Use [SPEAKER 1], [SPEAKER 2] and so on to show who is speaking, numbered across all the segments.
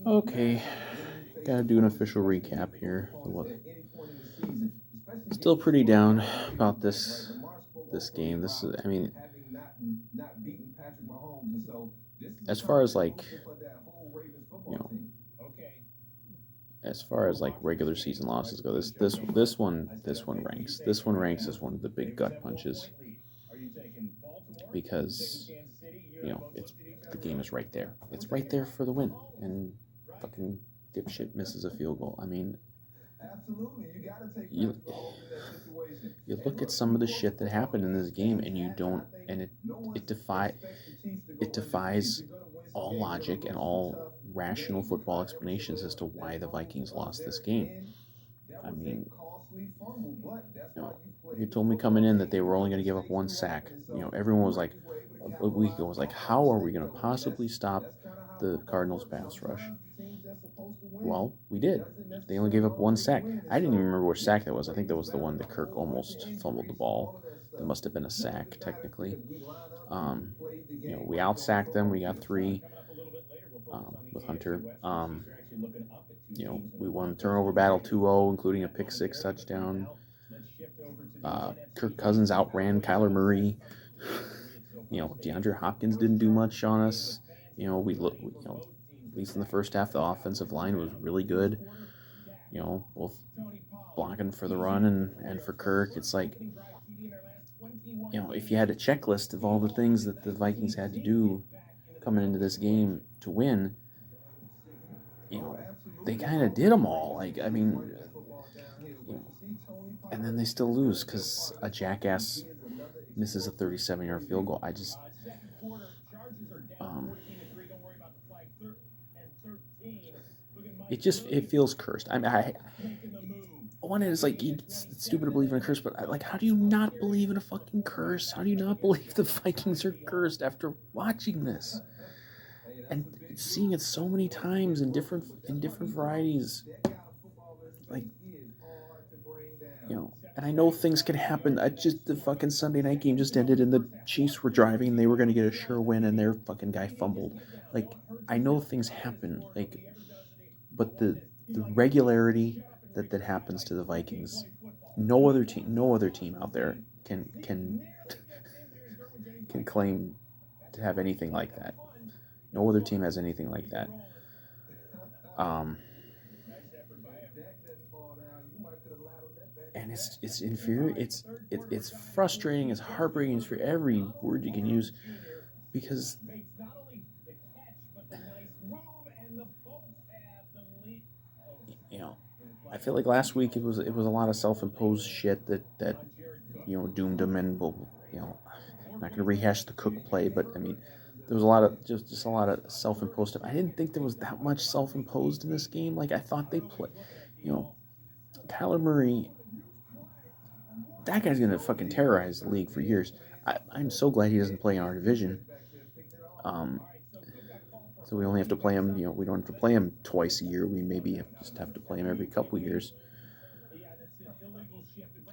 [SPEAKER 1] Okay, gotta do an official recap here. Still pretty down about this game. This is, I mean, as far as like you know, as far as like regular season losses go, this one ranks. This one ranks as one of the big gut punches because it's the game is right there. It's right there for the win, and fucking dipshit misses a field goal. I mean, you you look at some of the shit that happened in this game, and you don't, and it defy it defies all logic and all rational football explanations as to why the Vikings lost this game. I mean, you told me coming in that they were only going to give up one sack. Everyone was like, a week ago was like, how are we going to possibly stop the Cardinals pass rush? Well, we did. They only gave up one sack. I didn't even remember which sack that was. I think that was the one that Kirk almost fumbled the ball. That must have been a sack, technically. Um, we outsacked them. We got three with Hunter. We won the turnover battle 2-0, including a pick six touchdown. Kirk Cousins outran Kyler Murray. DeAndre Hopkins didn't do much on us. We look. At least in the first half, the offensive line was really good. Both blocking for the run and for Kirk. It's like, if you had a checklist of all the things that the Vikings had to do coming into this game to win, they kind of did them all. Like, I mean, and then they still lose because a jackass misses a 37-yard field goal. Um, it feels cursed. One is like it's stupid to believe in a curse, but like, how do you not believe in a fucking curse? How do you not believe the Vikings are cursed after watching this and seeing it so many times in different varieties? Like, and I know things can happen. I just the fucking Sunday night game just ended, and the Chiefs were driving, and they were going to get a sure win, and their fucking guy fumbled. Like, I know things happen. Like, but the regularity that happens to the Vikings, no other team out there can claim to have anything like that. No other team has anything like that. Um, and it's inferior. It's frustrating. It's heartbreaking. It's for every word you can use because you know I feel like last week it was a lot of self-imposed shit that doomed them, and will not going to rehash the Cook play, but I mean there was a lot of just a lot of self-imposed stuff. I didn't think there was that much self-imposed in this game. Like, I thought they play, you know, Kyler Murray, that guy's gonna fucking terrorize the league for years. I'm so glad he doesn't play in our division. Um, so we only have to play him. We don't have to play him twice a year. We maybe just have to play him every couple years.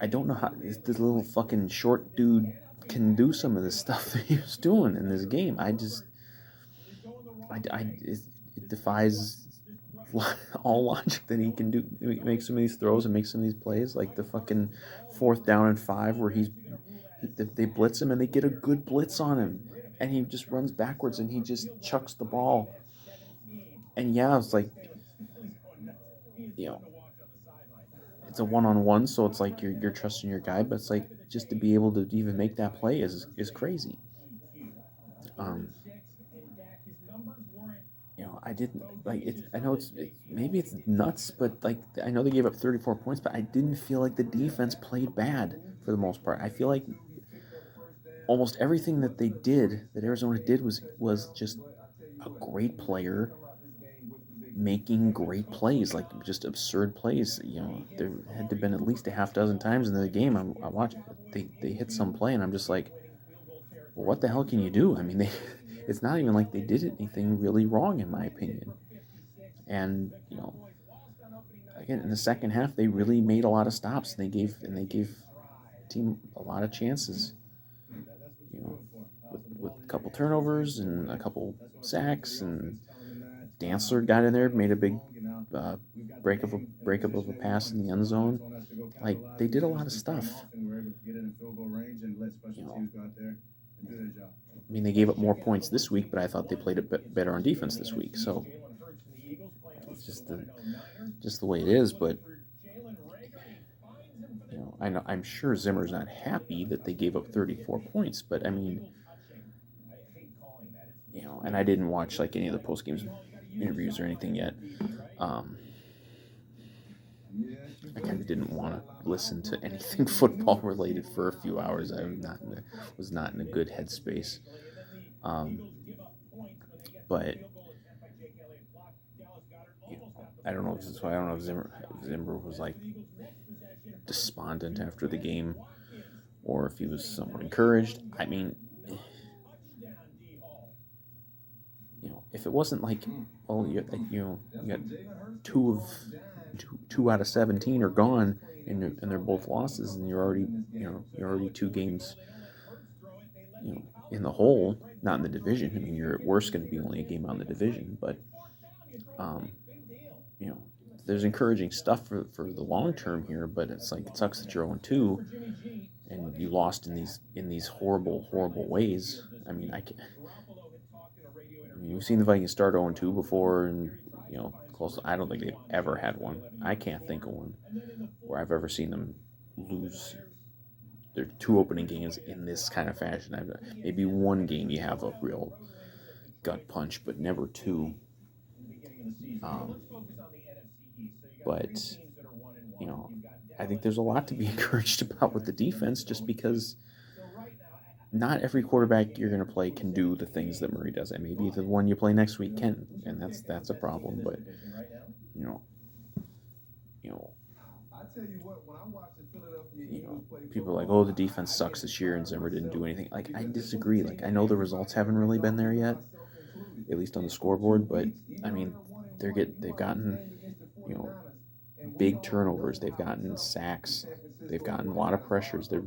[SPEAKER 1] I don't know how this little fucking short dude can do some of this stuff that he was doing in this game. It defies all logic that he can do. He makes some of these throws and makes some of these plays, like the fucking 4th down and 5 where they blitz him and they get a good blitz on him, and he just runs backwards and he just chucks the ball. And yeah, it's like, you know it's a one-on-one, so it's like you're trusting your guy, but it's like, just to be able to even make that play is crazy. Um, I didn't like it. I know maybe it's nuts, but like, I know they gave up 34 points, but I didn't feel like the defense played bad for the most part. I feel like almost everything that they did, that Arizona did, was just a great player making great plays, like just absurd plays. There had to have been at least a half dozen times in the game I watched. They hit some play, and I'm just like, well, what the hell can you do? I mean, it's not even like they did anything really wrong, in my opinion. And again, in the second half, they really made a lot of stops. And they gave the team a lot of chances. You know, with a couple turnovers and a couple sacks, and Dantzler got in there, made a big uh, breakup of a pass in the end zone. Like they did a lot of stuff. You know, I mean, they gave up more points this week, but I thought they played a bit better on defense this week. So it's just the way it is. But I'm sure Zimmer's not happy that they gave up 34 points. But I mean, and I didn't watch like any of the post games interviews or anything yet. Um, I kind of didn't want to listen to anything football related for a few hours. Was not in a good headspace. Um, but I don't know. I don't know if Zimmer was like despondent after the game, or if he was somewhat encouraged. I mean, if it wasn't like, well, you got two out of 17 are gone, and they're both losses, and you're already 2 games, in the hole, not in the division. I mean, you're at worst going to be only a game on the division, but um, you know, there's encouraging stuff for the long term here. But it's like it sucks that you're 0-2, and you lost in these horrible ways. I mean, we've seen the Vikings start 0-2 before, and close. I don't think they've ever had one. I can't think of one where I've ever seen them lose their 2 opening games in this kind of fashion. Maybe one game you have a real gut punch, but never two. Um, but you know, I think there's a lot to be encouraged about with the defense, just because not every quarterback you're going to play can do the things that Murray does, and maybe the one you play next week can, and that's a problem. But you know, you know, people are like, oh, the defense sucks this year, and Zimmer didn't do anything. Like, I disagree. Like, I know the results haven't really been there yet, at least on the scoreboard, but I mean, they've gotten big turnovers, they've gotten sacks, they've gotten a lot of pressures. They're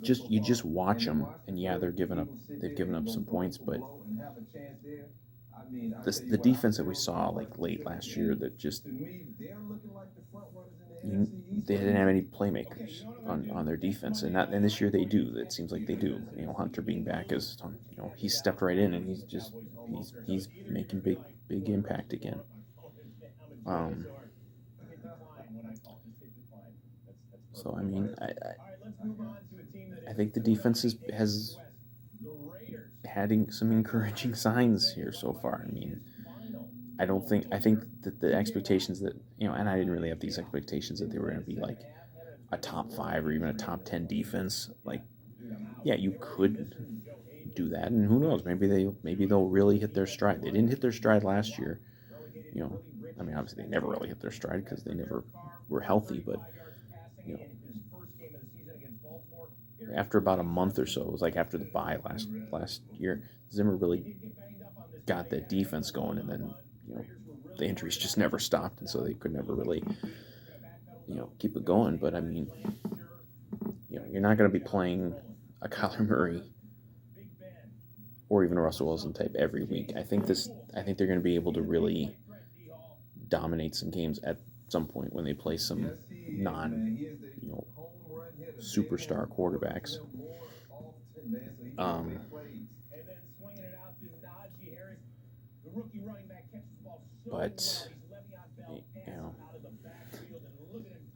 [SPEAKER 1] just you just watch them, and yeah, they've given up some points, but the defense that we saw like late last year, that just they didn't have any playmakers on their defense, and this year they do. It seems like they do. Hunter being back is he's stepped right in, and he's making big impact again. Um, so I mean, I think the defense has had some encouraging signs here so far. I mean, I think that the expectations that and I didn't really have these expectations that they were going to be like a top 5 or even a top 10 defense. Like, yeah, you could do that, and who knows? Maybe they'll really hit their stride. They didn't hit their stride last year. I mean, obviously they never really hit their stride because they never were healthy. But you know, after about a month or so, it was like after the bye last year, Zimmer really got that defense going, and then the injuries just never stopped, and so they could never really keep it going. But I mean, you're not going to be playing a Kyler Murray or even a Russell Wilson type every week. I think they're going to be able to really dominate some games at some point when they play some non superstar quarterbacks. Um, but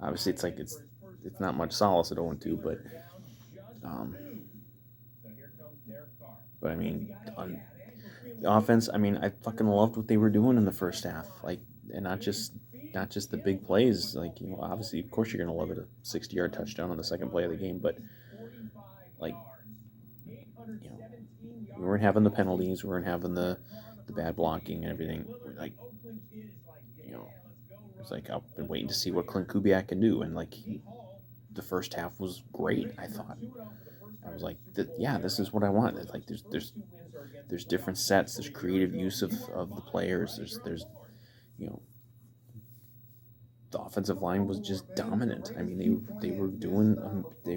[SPEAKER 1] obviously it's not much solace at 0-2, um, but I mean, on the offense, I mean, I fucking loved what they were doing in the first half, like, and not just the big plays. Like, obviously, of course, you're gonna love it, a 60-yard touchdown on the second play of the game, but like, we weren't having the penalties, we weren't having the bad blocking and everything. Like, it's like I've been waiting to see what Clint Kubiak can do, and like the first half was great. I was like, yeah, this is what I want. Like, there's different sets, there's creative use of the players. There's the offensive line was just dominant. I mean, they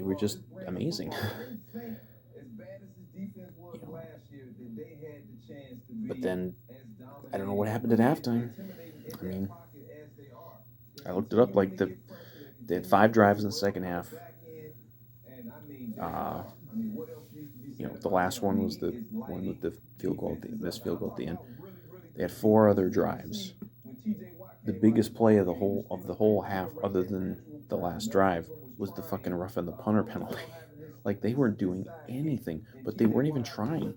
[SPEAKER 1] were just amazing. But then I don't know what happened at halftime. I mean, I looked it up. Like they had 5 drives in the second half. Uh, the last one was the one with the field goal, the missed field goal at the end. They had 4 other drives. The biggest play of the whole half, other than the last drive, was the fucking roughing the punter penalty. Like they weren't doing anything, but they weren't even trying.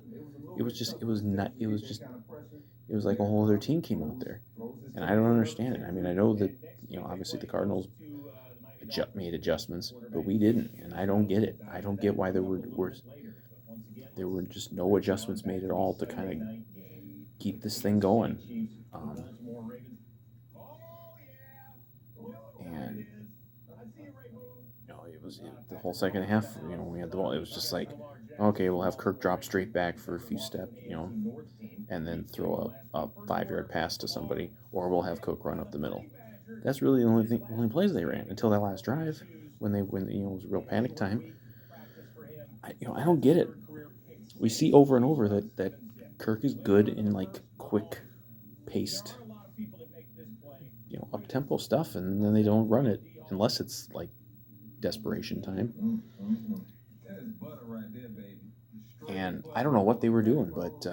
[SPEAKER 1] It was not. It was like a whole other team came out there, and I don't understand it. I mean, I know that obviously the Cardinals made adjustments, but we didn't, and I don't get it. I don't get why there were just no adjustments made at all to kind of keep this thing going. Um, and the whole second half. We had the ball. It was just like, okay, we'll have Kirk drop straight back for a few steps, and then throw a 5 yard pass to somebody, or we'll have Cook run up the middle. That's really only plays they ran until that last drive when it was real panic time. I don't get it. We see over and over that Kirk is good in like quick paced, up tempo stuff, and then they don't run it unless it's like desperation time. And I don't know what they were doing, but